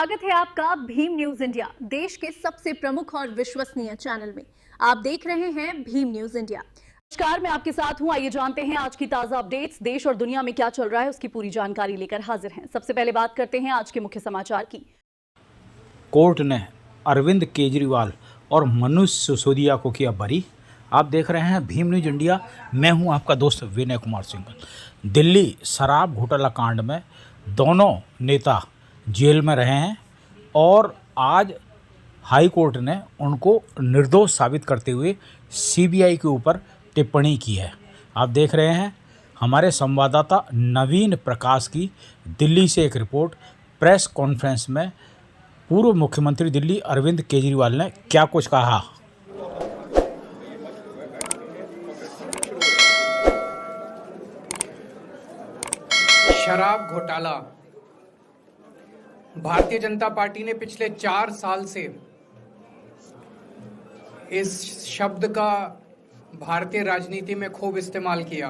स्वागत है आपका भीम न्यूज इंडिया, देश के सबसे प्रमुख और विश्वसनीय चैनल में। आप देख रहे हैं भीम न्यूज इंडिया। नमस्कार, मैं आपके साथ हूं। आइए जानते हैं आज की ताजा अपडेट्स। देश और दुनिया में क्या चल रहा है उसकी पूरी जानकारी लेकर हाजिर हैं। सबसे पहले बात करते हैं आज के मुख्य समाचार की। कोर्ट ने अरविंद केजरीवाल और मनोज सिसोदिया को किया बरी। आप देख रहे हैं भीम न्यूज इंडिया। मैं हूं आपका दोस्त विनय कुमार सिंघल। दिल्ली शराब घोटाला कांड में दोनों नेता जेल में रहे हैं और आज हाई कोर्ट ने उनको निर्दोष साबित करते हुए सीबीआई के ऊपर टिप्पणी की है। आप देख रहे हैं हमारे संवाददाता नवीन प्रकाश की दिल्ली से एक रिपोर्ट। प्रेस कॉन्फ्रेंस में पूर्व मुख्यमंत्री दिल्ली अरविंद केजरीवाल ने क्या कुछ कहा। शराब घोटाला, भारतीय जनता पार्टी ने पिछले 4 साल से इस शब्द का भारतीय राजनीति में खूब इस्तेमाल किया।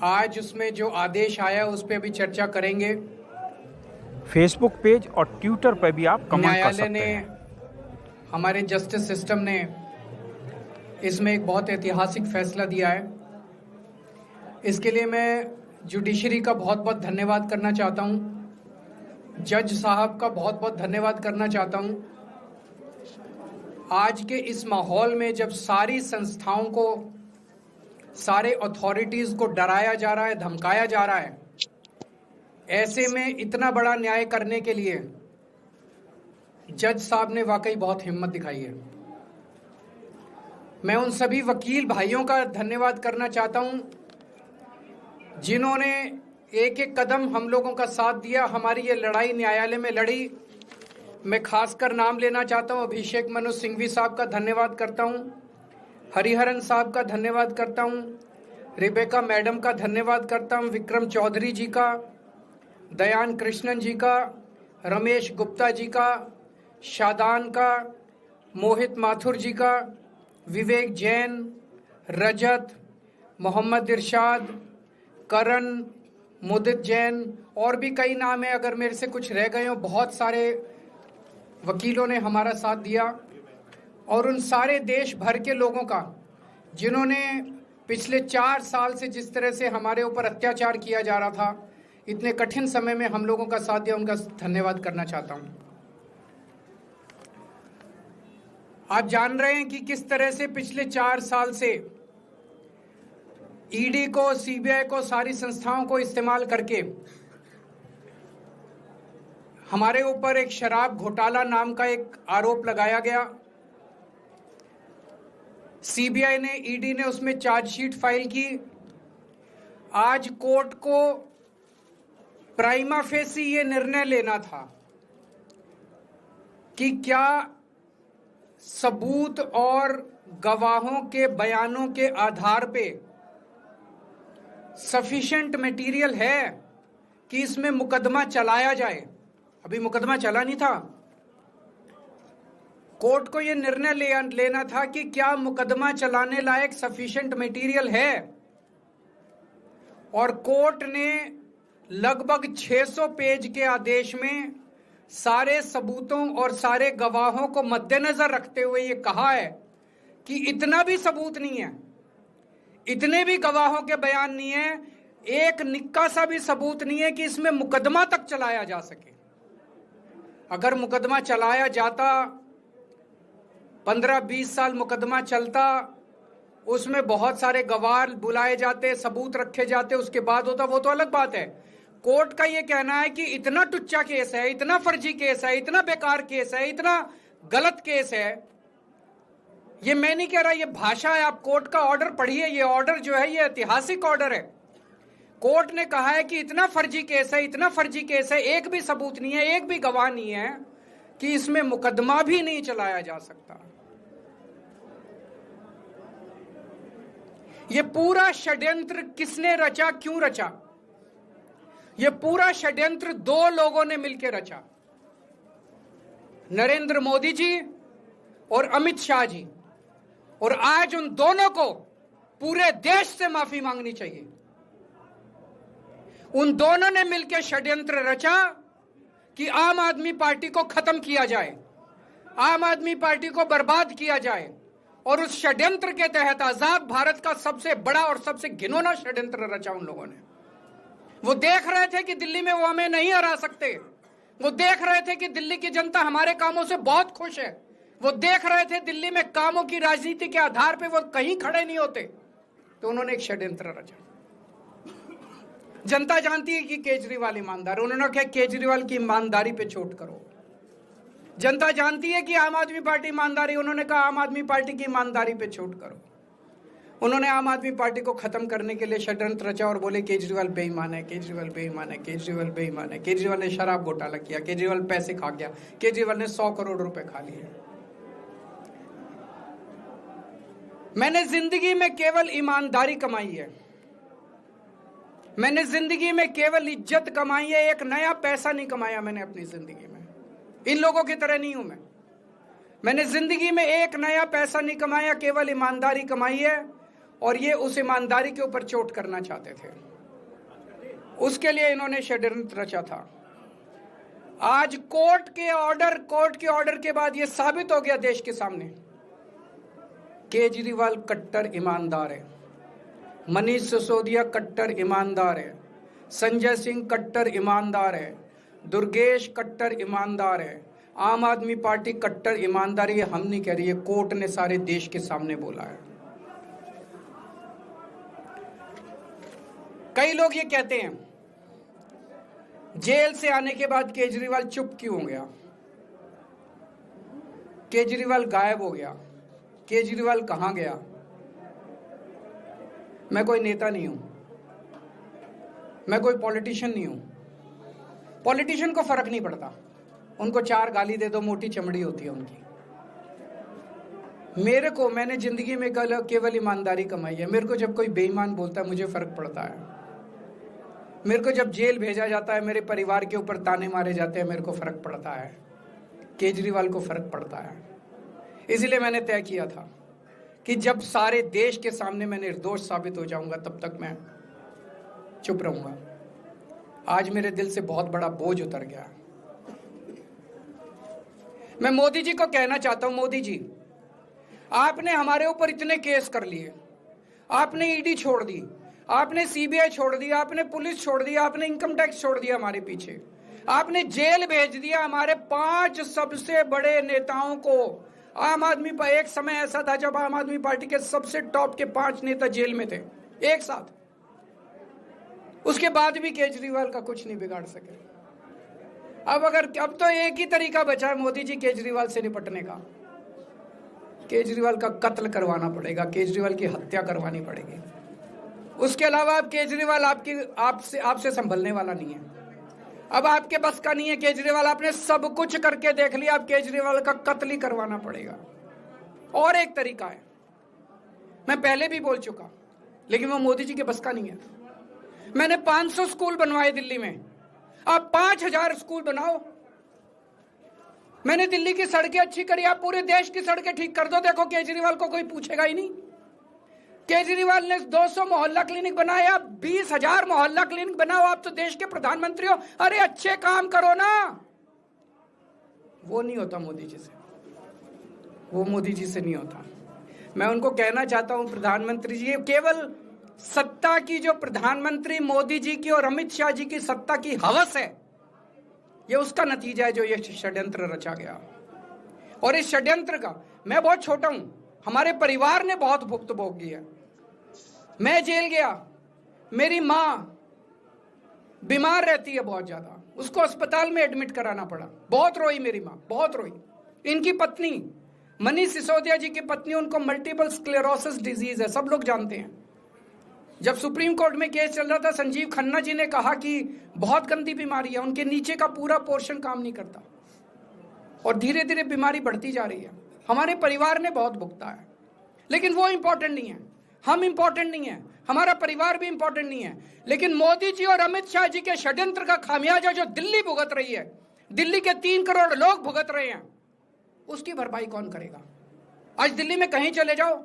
आज उसमें जो आदेश आया उस पर अभी चर्चा करेंगे। फेसबुक पेज और ट्विटर पर भी आप कमेंट कर सकते हैं। न्यायालय ने, हमारे जस्टिस सिस्टम ने इसमें एक बहुत ऐतिहासिक फैसला दिया है। इसके लिए मैं जुडिशरी का बहुत बहुत धन्यवाद करना चाहता हूं, जज साहब का बहुत बहुत धन्यवाद करना चाहता हूं। आज के इस माहौल में जब सारी संस्थाओं को, सारे अथॉरिटीज को डराया जा रहा है, धमकाया जा रहा है, ऐसे में इतना बड़ा न्याय करने के लिए जज साहब ने वाकई बहुत हिम्मत दिखाई है। मैं उन सभी वकील भाइयों का धन्यवाद करना चाहता हूं जिन्होंने एक एक कदम हम लोगों का साथ दिया, हमारी ये लड़ाई न्यायालय में लड़ी। मैं खासकर नाम लेना चाहता हूं, अभिषेक मनु सिंघवी साहब का धन्यवाद करता हूं, हरिहरन साहब का धन्यवाद करता हूं, रिबेका मैडम का धन्यवाद करता हूं, विक्रम चौधरी जी का, दयान कृष्णन जी का, रमेश गुप्ता जी का, शादान का, मोहित माथुर जी का, विवेक जैन, रजत, मोहम्मद इरशाद, करण, मुदित जैन, और भी कई नाम है, अगर मेरे से कुछ रह गए हो। बहुत सारे वकीलों ने हमारा साथ दिया और उन सारे देश भर के लोगों का जिन्होंने पिछले 4 साल से जिस तरह से हमारे ऊपर अत्याचार किया जा रहा था, इतने कठिन समय में हम लोगों का साथ दिया, उनका धन्यवाद करना चाहता हूं। आप जान रहे हैं कि किस तरह से पिछले 4 साल से ईडी को, सीबीआई को, सारी संस्थाओं को इस्तेमाल करके हमारे ऊपर एक शराब घोटाला नाम का एक आरोप लगाया गया। सीबीआई ने, ईडी ने उसमें चार्जशीट फाइल की। आज कोर्ट को प्राइमा फेसी ये निर्णय लेना था कि क्या सबूत और गवाहों के बयानों के आधार पे सफिशिएंट मटेरियल है कि इसमें मुकदमा चलाया जाए। अभी मुकदमा चला नहीं था। कोर्ट को यह निर्णय लेना था कि क्या मुकदमा चलाने लायक सफिशिएंट मटेरियल है, और कोर्ट ने लगभग 600 पेज के आदेश में सारे सबूतों और सारे गवाहों को मद्देनजर रखते हुए यह कहा है कि इतना भी सबूत नहीं है, इतने भी गवाहों के बयान नहीं है, एक निक्का सा भी सबूत नहीं है कि इसमें मुकदमा तक चलाया जा सके। अगर मुकदमा चलाया जाता, 15-20 साल मुकदमा चलता, उसमें बहुत सारे गवाह बुलाए जाते, सबूत रखे जाते, उसके बाद होता, वो तो अलग बात है। कोर्ट का यह कहना है कि इतना टुच्चा केस है, इतना फर्जी केस है, इतना बेकार केस है, इतना गलत केस है। ये मैं नहीं कह रहा, ये भाषा है। आप कोर्ट का ऑर्डर पढ़िए। ये ऑर्डर जो है ये ऐतिहासिक ऑर्डर है। कोर्ट ने कहा है कि इतना फर्जी केस है, इतना फर्जी केस है, एक भी सबूत नहीं है, एक भी गवाह नहीं है कि इसमें मुकदमा भी नहीं चलाया जा सकता। ये पूरा षड्यंत्र किसने रचा, क्यों रचा? ये पूरा षड्यंत्र 2 लोगों ने मिलकर रचा, नरेंद्र मोदी जी और अमित शाह जी। और आज उन दोनों को पूरे देश से माफी मांगनी चाहिए। उन दोनों ने मिलकर षड्यंत्र रचा कि आम आदमी पार्टी को खत्म किया जाए, आम आदमी पार्टी को बर्बाद किया जाए। और उस षड्यंत्र के तहत आजाद भारत का सबसे बड़ा और सबसे घिनौना षड्यंत्र रचा उन लोगों ने। वो देख रहे थे कि दिल्ली में वो हमें नहीं हरा सकते, वो देख रहे थे कि दिल्ली की जनता हमारे कामों से बहुत खुश है, वो देख रहे थे दिल्ली में कामों की राजनीति के आधार पे वो कहीं खड़े नहीं होते, तो उन्होंने एक षड्यंत्र रचा। जनता जानती है कि केजरीवाल ईमानदार, उन्होंने कहा केजरीवाल की ईमानदारी पे चोट करो। जनता जानती है कि आम आदमी पार्टी ईमानदारी, उन्होंने कहा आम आदमी पार्टी की ईमानदारी पे चोट करो। उन्होंने आम आदमी पार्टी को खत्म करने के लिए षड्यंत्र रचा और बोले केजरीवाल बेईमान है, केजरीवाल बेईमान है, केजरीवाल बेईमान है, केजरीवाल ने शराब घोटाला किया, केजरीवाल पैसे खा गया, केजरीवाल ने 100 करोड़ रुपए खा लिए। मैंने जिंदगी में केवल ईमानदारी कमाई है, मैंने जिंदगी में केवल इज्जत कमाई है, एक नया पैसा नहीं कमाया मैंने अपनी जिंदगी में। इन लोगों की तरह नहीं हूं मैंने जिंदगी में एक नया पैसा नहीं कमाया, केवल ईमानदारी कमाई है। और ये उस ईमानदारी के ऊपर चोट करना चाहते थे, उसके लिए इन्होंने षड्यंत्र रचा था। आज कोर्ट के ऑर्डर के बाद ये साबित हो गया देश के सामने, केजरीवाल कट्टर ईमानदार है, मनीष सिसोदिया कट्टर ईमानदार है, संजय सिंह कट्टर ईमानदार है, दुर्गेश कट्टर ईमानदार है, आम आदमी पार्टी कट्टर ईमानदारी है। हम नहीं कह रही है, कोर्ट ने सारे देश के सामने बोला है। कई लोग ये कहते हैं जेल से आने के बाद केजरीवाल चुप क्यों हो गया, केजरीवाल गायब हो गया, केजरीवाल कहां गया। मैं कोई नेता नहीं हूं, मैं कोई पॉलिटिशियन नहीं हूं। पॉलिटिशियन को फर्क नहीं पड़ता, उनको 4 गाली दे दो, मोटी चमड़ी होती है उनकी। मैंने जिंदगी में केवल ईमानदारी कमाई है। मेरे को जब कोई बेईमान बोलता है मुझे फर्क पड़ता है, मेरे को जब जेल भेजा जाता है, मेरे परिवार के ऊपर ताने मारे जाते हैं, मेरे को फर्क पड़ता है, केजरीवाल को फर्क पड़ता है। इसलिए मैंने तय किया था कि जब सारे देश के सामने मैं निर्दोष साबित हो जाऊंगा तब तक मैं चुप रहूंगा। आज मेरे दिल से बहुत बड़ा बोझ उतर गया। मैं मोदी जी को कहना चाहता हूं, मोदी जी आपने हमारे ऊपर इतने केस कर लिए, आपने ईडी छोड़ दी, आपने सीबीआई छोड़ दिया, आपने पुलिस छोड़ दिया, आपने इनकम टैक्स छोड़ दिया हमारे पीछे, आपने जेल भेज दिया हमारे 5 सबसे बड़े नेताओं को। आम आदमी पार्टी, एक समय ऐसा था जब आम आदमी पार्टी के सबसे टॉप के 5 नेता जेल में थे एक साथ। उसके बाद भी केजरीवाल का कुछ नहीं बिगाड़ सके। अब तो एक ही तरीका बचा है मोदी जी केजरीवाल से निपटने का, केजरीवाल का कत्ल करवाना पड़ेगा, केजरीवाल की हत्या करवानी पड़ेगी। उसके अलावा अब केजरीवाल आपसे संभलने वाला नहीं है, अब आपके बस का नहीं है केजरीवाल। आपने सब कुछ करके देख लिया, अब केजरीवाल का कत्ल ही करवाना पड़ेगा। और एक तरीका है, मैं पहले भी बोल चुका, लेकिन वो मोदी जी के बस का नहीं है। मैंने 500 स्कूल बनवाए दिल्ली में, आप 5000 स्कूल बनाओ। मैंने दिल्ली की सड़कें अच्छी करी, आप पूरे देश की सड़कें ठीक कर दो, देखो केजरीवाल को कोई पूछेगा ही नहीं। केजरीवाल ने 200 मोहल्ला क्लिनिक बनाए, आप 20,000 मोहल्ला क्लिनिक बनाओ। आप तो देश के प्रधानमंत्री हो, अरे अच्छे काम करो ना। वो नहीं होता मोदी जी से, वो मोदी जी से नहीं होता। मैं उनको कहना चाहता हूं, प्रधानमंत्री जी, केवल सत्ता की जो प्रधानमंत्री मोदी जी की और अमित शाह जी की सत्ता की हवस है, ये उसका नतीजा है जो ये षड्यंत्र रचा गया। और इस षड्यंत्र का मैं बहुत छोटा हूं, हमारे परिवार ने बहुत भुगत भोगी है। मैं जेल गया, मेरी मां बीमार रहती है बहुत ज्यादा, उसको अस्पताल में एडमिट कराना पड़ा, बहुत रोई मेरी मां, बहुत रोई। इनकी पत्नी मनीष सिसोदिया जी की पत्नी, उनको मल्टीपल स्क्लेरोसिस डिजीज है, सब लोग जानते हैं। जब सुप्रीम कोर्ट में केस चल रहा था, संजीव खन्ना जी ने कहा कि बहुत गंदी बीमारी है, उनके नीचे का पूरा पोर्शन काम नहीं करता और धीरे धीरे बीमारी बढ़ती जा रही है। हमारे परिवार ने बहुत भुगता है, लेकिन वो इंपॉर्टेंट नहीं है, हम इंपॉर्टेंट नहीं है, हमारा परिवार भी इंपॉर्टेंट नहीं है। लेकिन मोदी जी और अमित शाह जी के षड्यंत्र का खामियाजा जो दिल्ली भुगत रही है, दिल्ली के 3 करोड़ लोग भुगत रहे हैं, उसकी भरपाई कौन करेगा? आज दिल्ली में कहीं चले जाओ,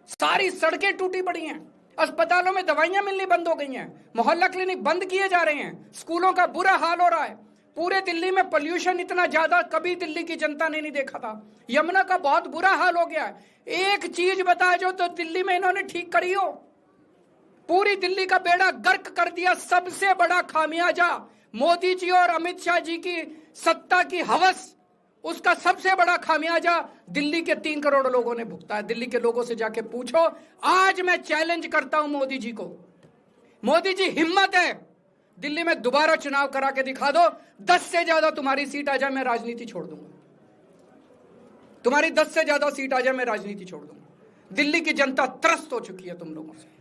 सारी सड़कें टूटी पड़ी हैं, अस्पतालों में दवाइयां मिलनी बंद हो गई हैं, मोहल्ला क्लिनिक बंद किए जा रहे हैं, स्कूलों का बुरा हाल हो रहा है। पूरे दिल्ली में पोल्यूशन इतना ज्यादा कभी दिल्ली की जनता ने नहीं देखा था। यमुना का बहुत बुरा हाल हो गया है। एक चीज बता जो तो दिल्ली में इन्होंने ठीक करी हो। पूरी दिल्ली का बेड़ा गर्क कर दिया। सबसे बड़ा खामियाजा मोदी जी और अमित शाह जी की सत्ता की हवस, उसका सबसे बड़ा खामियाजा दिल्ली के 3 करोड़ लोगों ने भुगता है। दिल्ली के लोगों से जाके पूछो। आज मैं चैलेंज करता हूं मोदी जी को, मोदी जी हिम्मत है दिल्ली में दोबारा चुनाव करा के दिखा दो। 10 से ज्यादा तुम्हारी सीट आ जाए मैं राजनीति छोड़ दूंगा। तुम्हारी 10 से ज्यादा सीट आ जाए मैं राजनीति छोड़ दूंगा। दिल्ली की जनता त्रस्त हो चुकी है तुम लोगों से।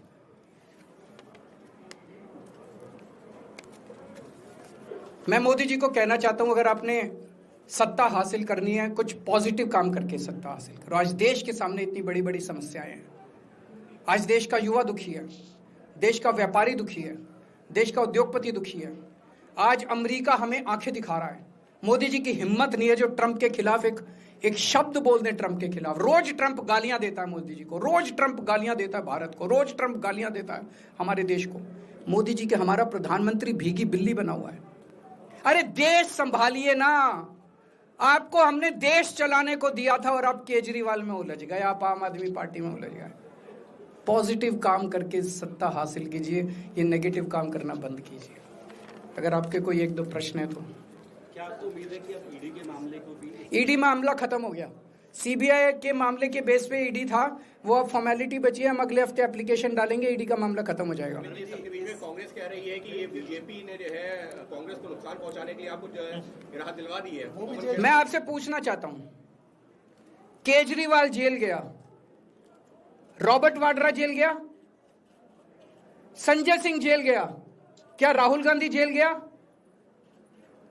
मैं मोदी जी को कहना चाहता हूं, अगर आपने सत्ता हासिल करनी है, कुछ पॉजिटिव काम करके सत्ता हासिल करो। आज देश के सामने इतनी बड़ी बड़ी समस्याएं हैं। आज देश का युवा दुखी है, देश का व्यापारी दुखी है, देश का उद्योगपति दुखी है। आज अमेरिका हमें आंखें दिखा रहा है। मोदी जी की हिम्मत नहीं है जो ट्रंप के खिलाफ एक शब्द बोल दें। ट्रंप के खिलाफ रोज ट्रंप गालियां देता है मोदी जी को, रोज ट्रंप गालियां देता है भारत को, रोज ट्रंप गालियां देता है हमारे देश को। मोदी जी के हमारा प्रधानमंत्री भीगी बिल्ली बना हुआ है। अरे देश संभालिए ना। आपको हमने देश चलाने को दिया था और आप केजरीवाल में उलझ गए, आप आम आदमी पार्टी में उलझ गए। पॉजिटिव काम करके सत्ता हासिल कीजिए, ये नेगेटिव काम करना बंद कीजिए। अगर आपके कोई 1-2 प्रश्न है तो। क्या आपको उम्मीद है कि अब ईडी के मामले को भी? ईडी मामला खत्म हो गया। सीबीआई के मामले के बेस पे ईडी था, वो अब फॉर्मेलिटी बची है। हम अगले हफ्ते एप्लीकेशन डालेंगे, ईडी का मामला खत्म हो जाएगा। सबके बीच में कांग्रेस कह रही है कि ये बीजेपी ने जो है कांग्रेस को नुकसान पहुंचाने के लिए आपको जो है राहत दिलवा दी है। मैं आपसे पूछना चाहता हूं, केजरीवाल जेल गया, रॉबर्ट वाड्रा जेल गया, संजय सिंह जेल गया, क्या राहुल गांधी जेल गया,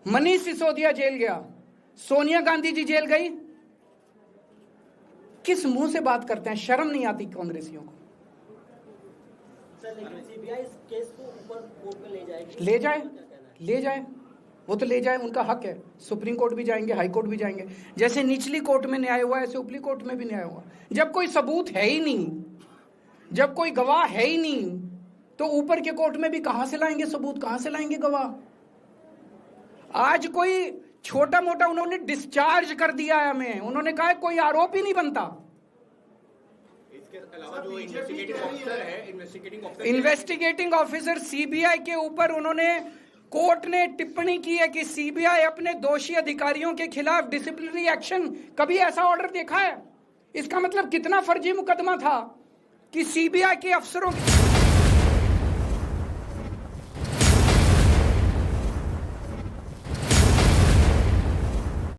मनीष सिसोदिया जेल गया, सोनिया गांधी जी जेल गई? किस मुंह से बात करते हैं? शर्म नहीं आती कांग्रेसियों को? सीबीआई इस केस को ऊपर कोर्ट में ले जाएगी। ले जाए, वो तो ले जाए, उनका हक है। सुप्रीम कोर्ट भी जाएंगे, हाई कोर्ट भी जाएंगे। जैसे निचली कोर्ट में न्याय हुआ ऐसे ऊपरी कोर्ट में भी न्याय हुआ। जब कोई सबूत है ही नहीं, जब कोई गवाह है ही नहीं, तो ऊपर के कोर्ट में भी कहां से लाएंगे सबूत, कहां से लाएंगे गवाह? आज कोई छोटा मोटा उन्होंने डिस्चार्ज कर दिया है हमें, उन्होंने कहा कोई आरोप ही नहीं बनता। इसके अलावा जो इन्वेस्टिगेटिंग ऑफिसर सीबीआई के ऊपर उन्होंने, कोर्ट ने टिप्पणी की है कि सीबीआई अपने दोषी अधिकारियों के खिलाफ डिसिप्लिनरी एक्शन, कभी ऐसा ऑर्डर देखा है? इसका मतलब कितना फर्जी मुकदमा था कि सीबीआई के अफसरों